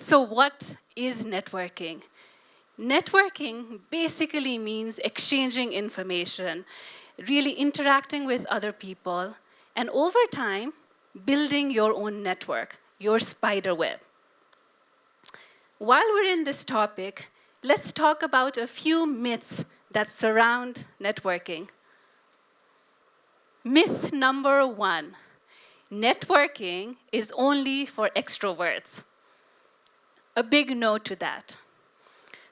So what is networking? Networking basically means exchanging information, really interacting with other people, and over time, building your own network, your spider web. While we're in this topic, let's talk about a few myths that surround networking. Myth number 1, networking is only for extroverts. A big no to that.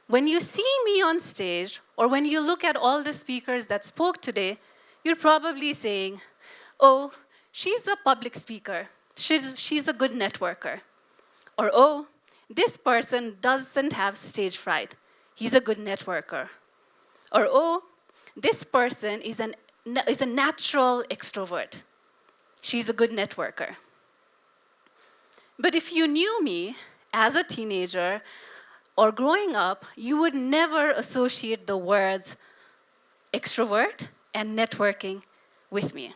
When you see me on stage, or when you look at all the speakers that spoke today, you're probably saying, oh, she's a public speaker. She's a good networker. Or, oh, this person doesn't have stage fright. He's a good networker. Or, oh, this person is a natural extrovert. She's a good networker. But if you knew me as a teenager or growing up, you would never associate the words extrovert and networking with me.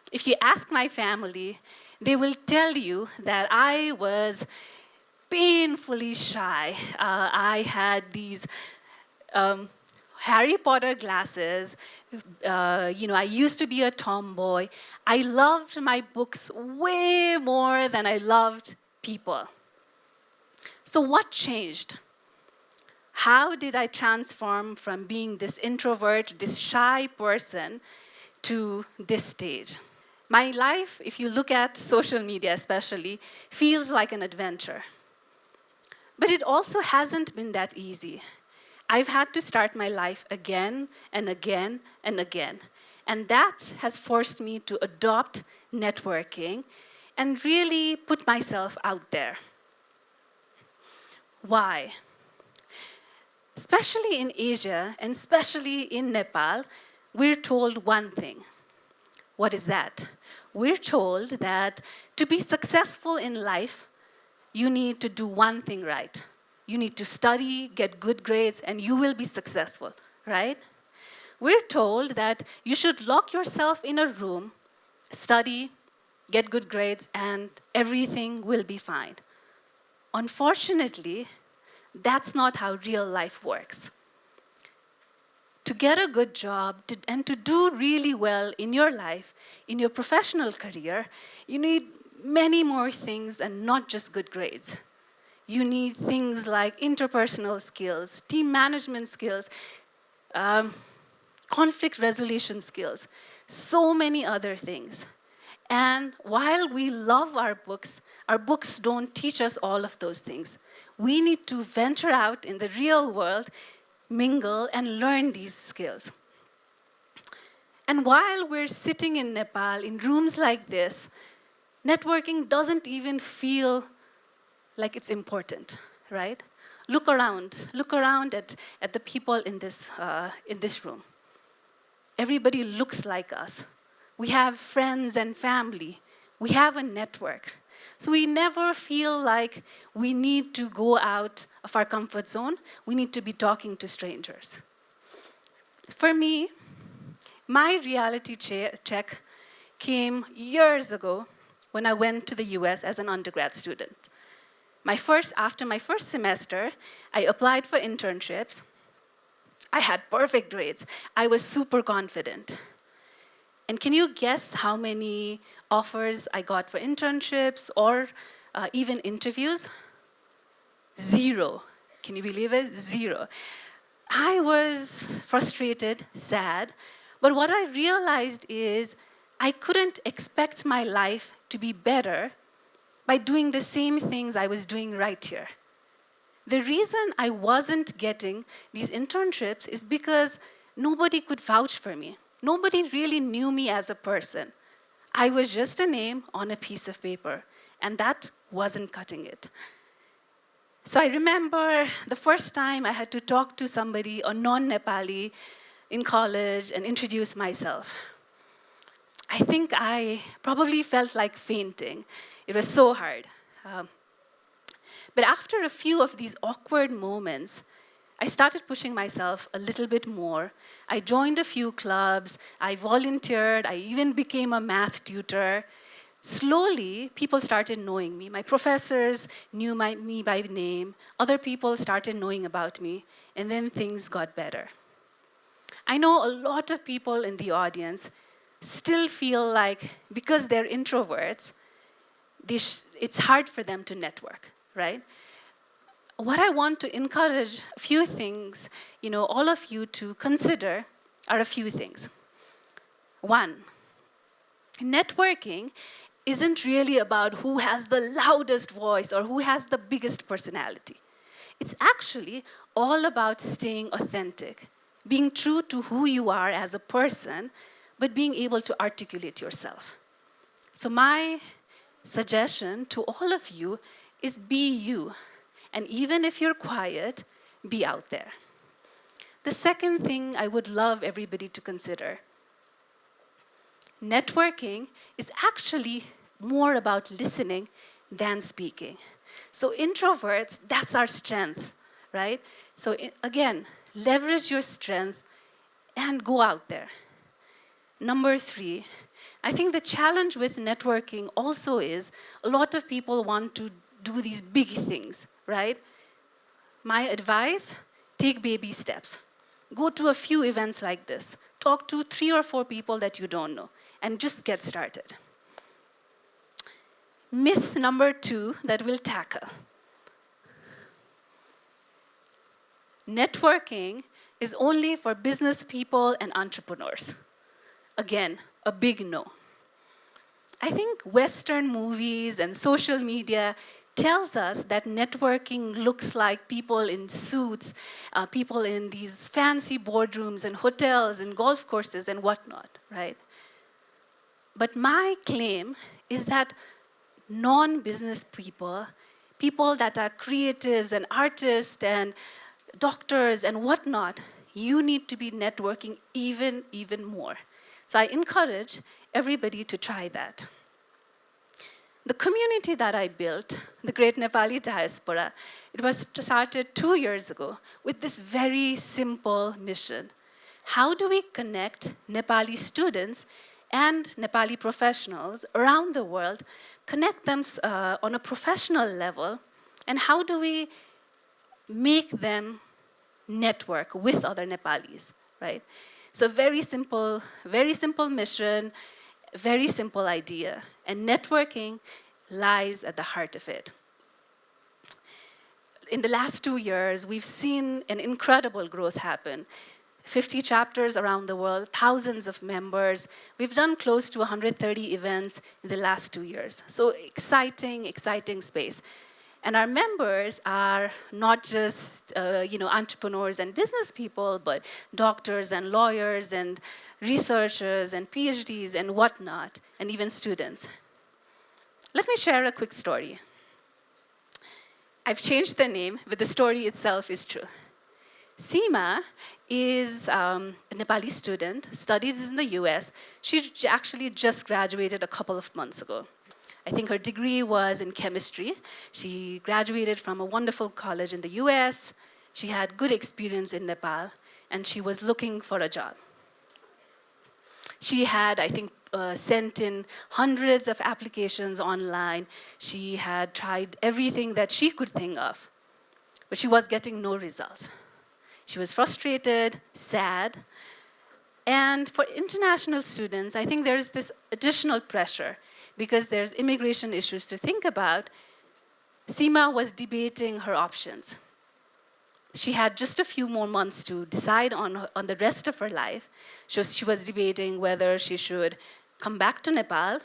If you ask my family, they will tell you that I was painfully shy. I had these Harry Potter glasses. I used to be a tomboy. I loved my books way more than I loved people. So what changed? How did I transform from being this introvert, this shy person, to this stage? My life, if you look at social media especially, feels like an adventure. But it also hasn't been that easy. I've had to start my life again and again and again. And that has forced me to adopt networking and really put myself out there. Why? Especially in Asia, and especially in Nepal, we're told one thing. What is that? We're told that to be successful in life, you need to do one thing right. You need to study, get good grades, and you will be successful, right? We're told that you should lock yourself in a room, study, get good grades, and everything will be fine. Unfortunately, that's not how real life works. To get a good job and to do really well in your life, in your professional career, you need many more things and not just good grades. You need things like interpersonal skills, team management skills, conflict resolution skills, so many other things. And while we love our books don't teach us all of those things. We need to venture out in the real world, mingle, and learn these skills. And while we're sitting in Nepal, in rooms like this, networking doesn't even feel like it's important, right? Look around at the people in this room. Everybody looks like us. We have friends and family. We have a network. So we never feel like we need to go out of our comfort zone. We need to be talking to strangers. For me, my reality check came years ago when I went to the US as an undergrad student. After my first semester, I applied for internships. I had perfect grades. I was super confident. And can you guess how many offers I got for internships or even interviews? 0. Can you believe it? 0. I was frustrated, sad, but what I realized is I couldn't expect my life to be better by doing the same things I was doing right here. The reason I wasn't getting these internships is because nobody could vouch for me. Nobody really knew me as a person. I was just a name on a piece of paper, and that wasn't cutting it. So I remember the first time I had to talk to somebody, a non-Nepali, in college and introduce myself. I think I probably felt like fainting. It was so hard. But after a few of these awkward moments, I started pushing myself a little bit more. I joined a few clubs, I volunteered, I even became a math tutor. Slowly, people started knowing me. My professors knew me by name. Other people started knowing about me. And then things got better. I know a lot of people in the audience still feel like because they're introverts, it's hard for them to network, right? What I want to encourage a few things, all of you to consider are a few things. One, networking isn't really about who has the loudest voice or who has the biggest personality. It's actually all about staying authentic, being true to who you are as a person, but being able to articulate yourself. So my suggestion to all of you is be you. And even if you're quiet, be out there. The second thing I would love everybody to consider, networking is actually more about listening than speaking. So introverts, that's our strength, right? So again, leverage your strength and go out there. Number 3, I think the challenge with networking also is a lot of people want to do these big things, right? My advice, take baby steps. Go to a few events like this. Talk to 3 or 4 people that you don't know, and just get started. Myth number 2 that we'll tackle. Networking is only for business people and entrepreneurs. Again, a big no. I think Western movies and social media tells us that networking looks like people in suits, people in these fancy boardrooms and hotels and golf courses and whatnot, right? But my claim is that non-business people, people that are creatives and artists and doctors and whatnot, you need to be networking even more. So I encourage everybody to try that. The community that I built, the Great Nepali Diaspora, it was started 2 years ago with this very simple mission. How do we connect Nepali students and Nepali professionals around the world, connect them on a professional level, and how do we make them network with other Nepalis, right? So very simple mission, very simple idea, and networking lies at the heart of it. In the last 2 years, we've seen an incredible growth happen. 50 chapters around the world, thousands of members. We've done close to 130 events in the last 2 years. So exciting space. And our members are not just entrepreneurs and business people, but doctors and lawyers and researchers and PhDs and whatnot, and even students. Let me share a quick story. I've changed the name, but the story itself is true. Seema is a Nepali student, studies in the US. She actually just graduated a couple of months ago. I think her degree was in chemistry. She graduated from a wonderful college in the US. She had good experience in Nepal, and she was looking for a job. She had, I think, sent in hundreds of applications online. She had tried everything that she could think of, but she was getting no results. She was frustrated, sad, and for international students, I think there's this additional pressure because there's immigration issues to think about. Seema was debating her options. She had just a few more months to decide on the rest of her life. She was debating whether she should come back to Nepal,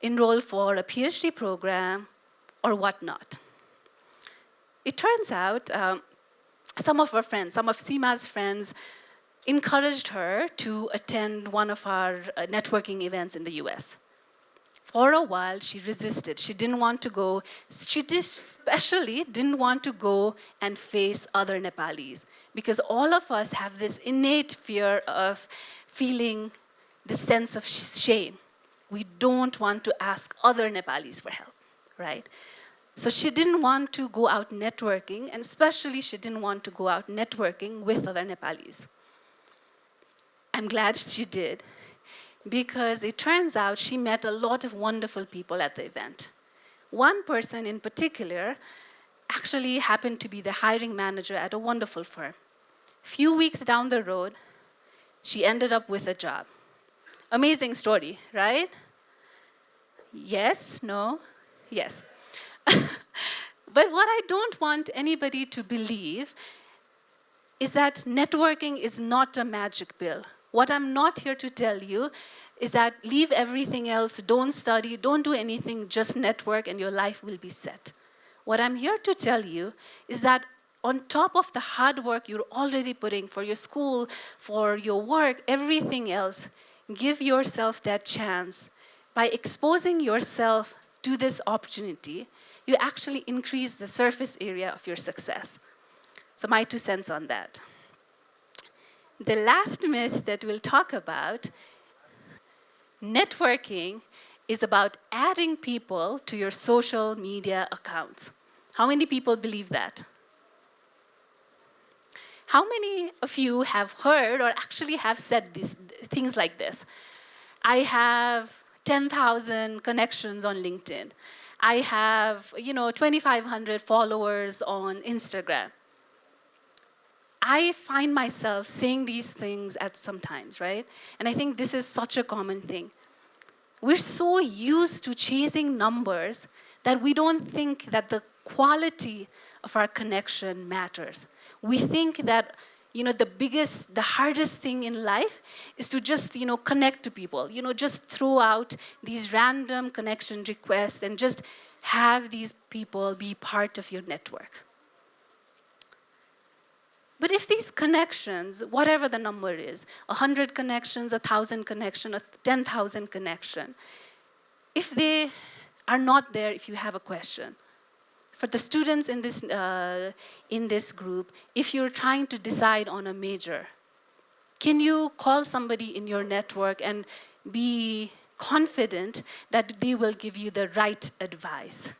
enroll for a PhD program, or whatnot. It turns out some of Seema's friends encouraged her to attend one of our networking events in the US. For a while, she resisted. She didn't want to go. She especially didn't want to go and face other Nepalis, because all of us have this innate fear of feeling this sense of shame. We don't want to ask other Nepalis for help, right? So she didn't want to go out networking, and especially she didn't want to go out networking with other Nepalis. I'm glad she did. because it turns out she met a lot of wonderful people at the event. One person in particular actually happened to be the hiring manager at a wonderful firm. Few weeks down the road, she ended up with a job. Amazing story, right? Yes, no, yes. But what I don't want anybody to believe is that networking is not a magic pill. What I'm not here to tell you is that leave everything else, don't study, don't do anything, just network and your life will be set. What I'm here to tell you is that on top of the hard work you're already putting for your school, for your work, everything else, give yourself that chance. By exposing yourself to this opportunity, you actually increase the surface area of your success. So my 2 cents on that. The last myth that we'll talk about, networking is about adding people to your social media accounts. How many people believe that? How many of you have heard or actually have said things like this? I have 10,000 connections on LinkedIn. I have, 2,500 followers on Instagram. I find myself saying these things at some times, right? And I think this is such a common thing. We're so used to chasing numbers that we don't think that the quality of our connection matters. We think that the hardest thing in life is to just, connect to people, just throw out these random connection requests and just have these people be part of your network. But if these connections, whatever the number is, 100 connections, 1,000 connections, 10,000 connections, if they are not there, if you have a question, for the students in this group, if you're trying to decide on a major, can you call somebody in your network and be confident that they will give you the right advice?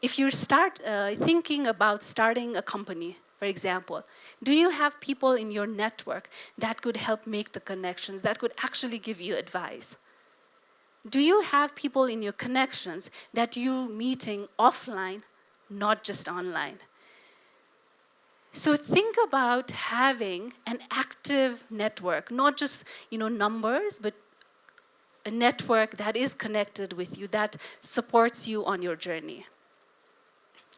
If you start thinking about starting a company, for example, do you have people in your network that could help make the connections, that could actually give you advice? Do you have people in your connections that you're meeting offline, not just online? So think about having an active network, not just numbers, but a network that is connected with you, that supports you on your journey.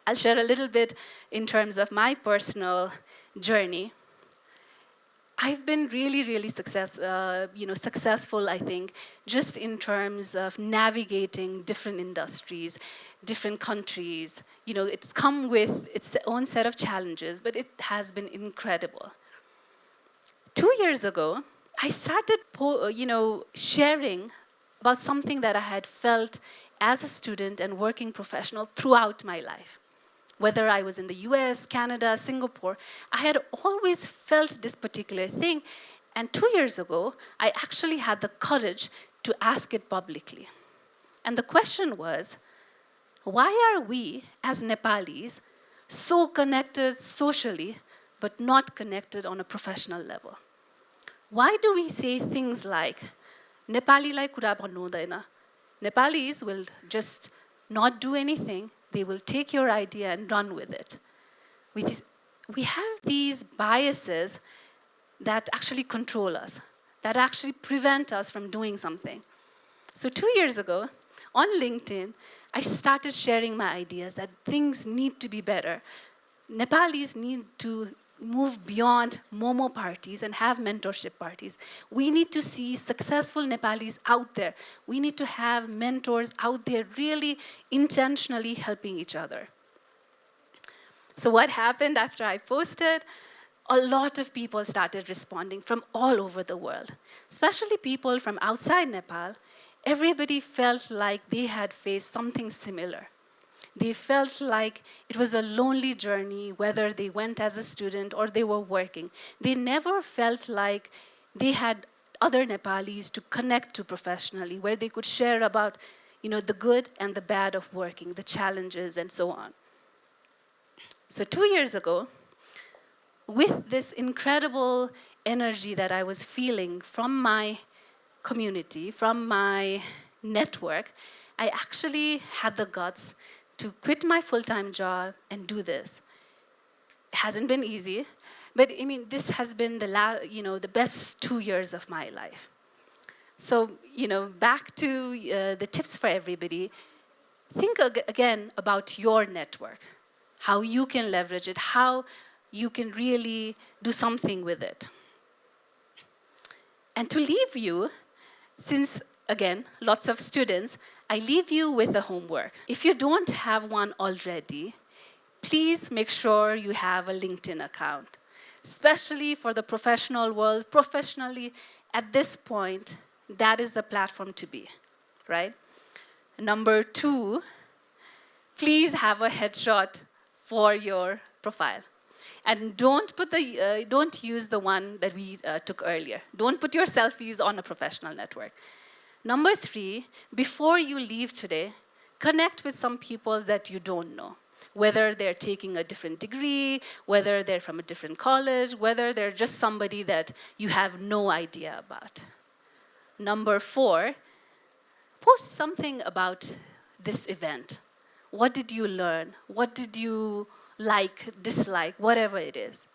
I'll share a little bit in terms of my personal journey. I've been really, really successful, I think, just in terms of navigating different industries, different countries. It's come with its own set of challenges, but it has been incredible. 2 years ago, I started, sharing about something that I had felt as a student and working professional throughout my life. Whether I was in the US, Canada, Singapore, I had always felt this particular thing. And 2 years ago, I actually had the courage to ask it publicly. And the question was, why are we, as Nepalis, so connected socially, but not connected on a professional level? Why do we say things like, Nepali-lai kura भन्नु हुँदैन? Nepalis will just not do anything. They will take your idea and run with it. We have these biases that actually control us, that actually prevent us from doing something. So 2 years ago, on LinkedIn, I started sharing my ideas that things need to be better. Nepalis need to move beyond Momo parties and have mentorship parties. We need to see successful Nepalis out there. We need to have mentors out there really intentionally helping each other. So what happened after I posted? A lot of people started responding from all over the world, especially people from outside Nepal. Everybody felt like they had faced something similar. They felt like it was a lonely journey, whether they went as a student or they were working. They never felt like they had other Nepalis to connect to professionally, where they could share about, the good and the bad of working, the challenges, and so on. So 2 years ago, with this incredible energy that I was feeling from my community, from my network, I actually had the guts to quit my full-time job and do this. It hasn't been easy, but I mean, this has been the best 2 years of my life. So, back to the tips for everybody. Think again about your network, how you can leverage it, how you can really do something with it. And to leave you, since, again, lots of students, I leave you with a homework. If you don't have one already, please make sure you have a LinkedIn account, especially for the professional world. Professionally, at this point, that is the platform to be, right? Number 2, please have a headshot for your profile. And don't use the one that we took earlier. Don't put your selfies on a professional network. Number 3, before you leave today, connect with some people that you don't know. Whether they're taking a different degree, whether they're from a different college, whether they're just somebody that you have no idea about. Number 4, post something about this event. What did you learn? What did you like, dislike, whatever it is?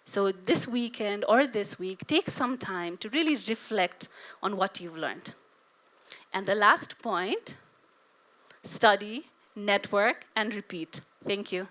So this weekend or this week, take some time to really reflect on what you've learned. And the last point, study, network, and repeat. Thank you.